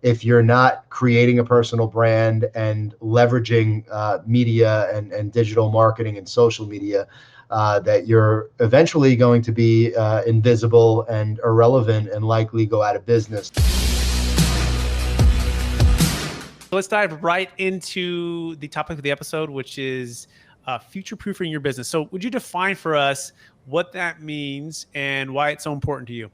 if you're not creating a personal brand and leveraging media and digital marketing and social media, that you're eventually going to be invisible and irrelevant and likely go out of business. Let's dive right into the topic of the episode, which is future-proofing your business. So would you define for us what that means and why it's so important to you?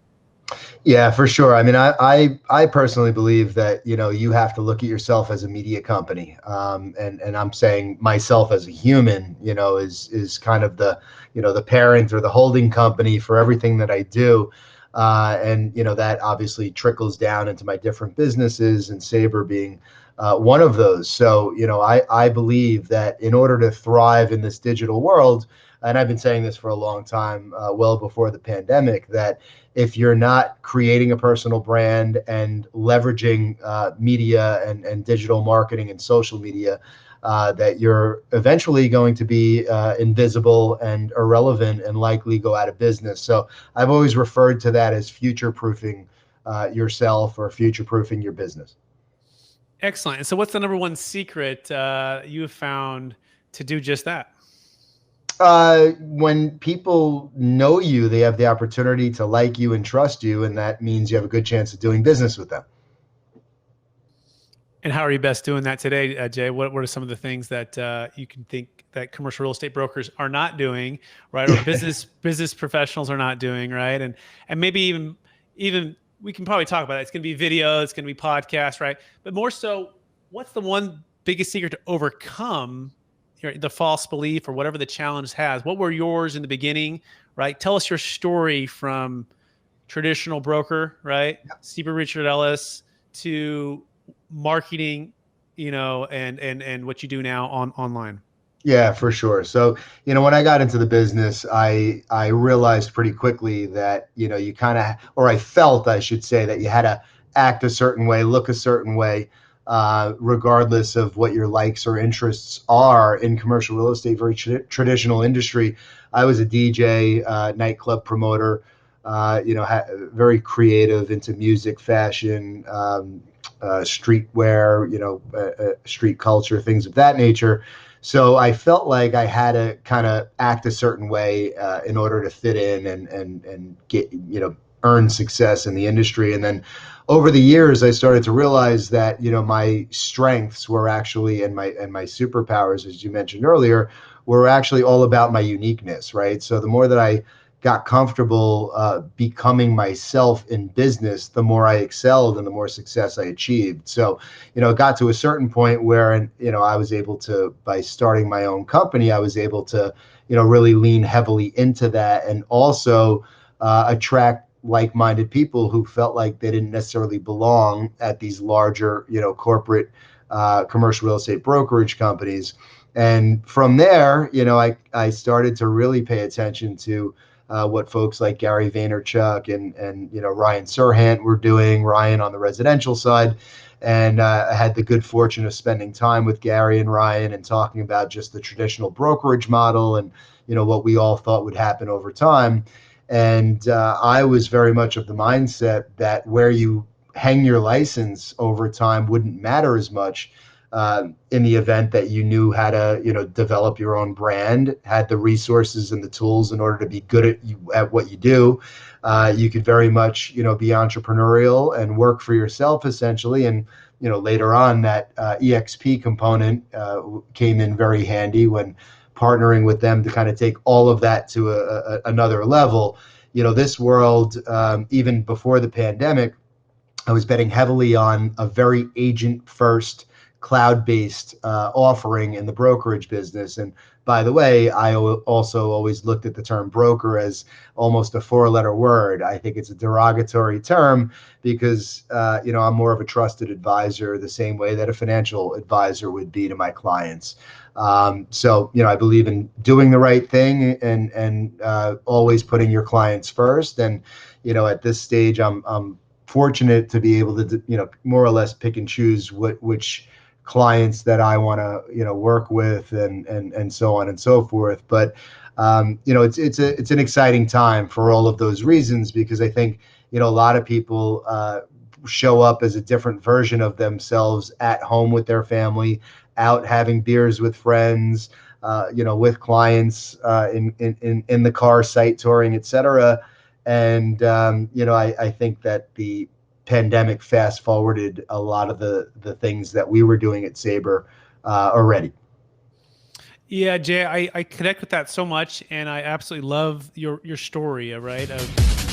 Yeah, for sure. I mean, I personally believe that, you have to look at yourself as a media company. And I'm saying myself as a human, is kind of the parent or the holding company for everything that I do. And that obviously trickles down into my different businesses, and Sabre being one of those. So, I believe that in order to thrive in this digital world, and I've been saying this for a long time, well before the pandemic, that if you're not creating a personal brand and leveraging media and digital marketing and social media, that you're eventually going to be invisible and irrelevant and likely go out of business. So I've always referred to that as future-proofing yourself or future-proofing your business. Excellent. And so what's the number one secret you have found to do just that? When people know you, they have the opportunity to like you and trust you, and that means you have a good chance of doing business with them. And how are you best doing that today, Jay? What are some of the things that you can think that commercial real estate brokers are not doing, right? Or business professionals are not doing, right? And maybe even we can probably talk about it. It's going to be video, it's going to be podcast, right? But more so, what's the one biggest secret to overcome the false belief or whatever the challenge has? What were yours in the beginning, right? Tell us your story from traditional broker, right? Yeah. Stephen Richard Ellis to marketing, and what you do now online. Yeah, for sure. So, when I got into the business, I realized pretty quickly that, you kind of, or I felt, I should say, that you had to act a certain way, look a certain way, regardless of what your likes or interests are in commercial real estate, very traditional industry. I was a DJ, nightclub promoter, very creative, into music, fashion, streetwear, street culture, things of that nature. So I felt like I had to kind of act a certain way in order to fit in and get, earn success in the industry. And then over the years, I started to realize that, my strengths were actually, and my superpowers, as you mentioned earlier, were actually all about my uniqueness, right? So the more that I got comfortable becoming myself in business, the more I excelled and the more success I achieved. So, it got to a certain point where, I was able to, by starting my own company, I was able to, really lean heavily into that, and also attract like-minded people who felt like they didn't necessarily belong at these larger, corporate commercial real estate brokerage companies. And from there, I started to really pay attention to what folks like Gary Vaynerchuk and Ryan Serhant were doing, Ryan on the residential side. And I had the good fortune of spending time with Gary and Ryan and talking about just the traditional brokerage model and, what we all thought would happen over time. And I was very much of the mindset that where you hang your license over time wouldn't matter as much in the event that you knew how to, develop your own brand, had the resources and the tools in order to be good at what you do. You could very much, be entrepreneurial and work for yourself essentially. And, later on that EXP component came in very handy when partnering with them to kind of take all of that to another level. This world, even before the pandemic, I was betting heavily on a very agent-first, cloud-based offering in the brokerage business. And by the way, I also always looked at the term broker as almost a four-letter word. I think it's a derogatory term because, I'm more of a trusted advisor, the same way that a financial advisor would be to my clients. So, I believe in doing the right thing and always putting your clients first. And, at this stage, I'm fortunate to be able to, more or less pick and choose which clients that I want to, work with and so on and so forth. But, it's an exciting time for all of those reasons, because I think, a lot of people show up as a different version of themselves at home with their family, out having beers with friends, with clients, in the car, site touring, etc. And I think that the pandemic fast forwarded a lot of the things that we were doing at Sabre already. Yeah, Jay, I connect with that so much, and I absolutely love your story, right? Of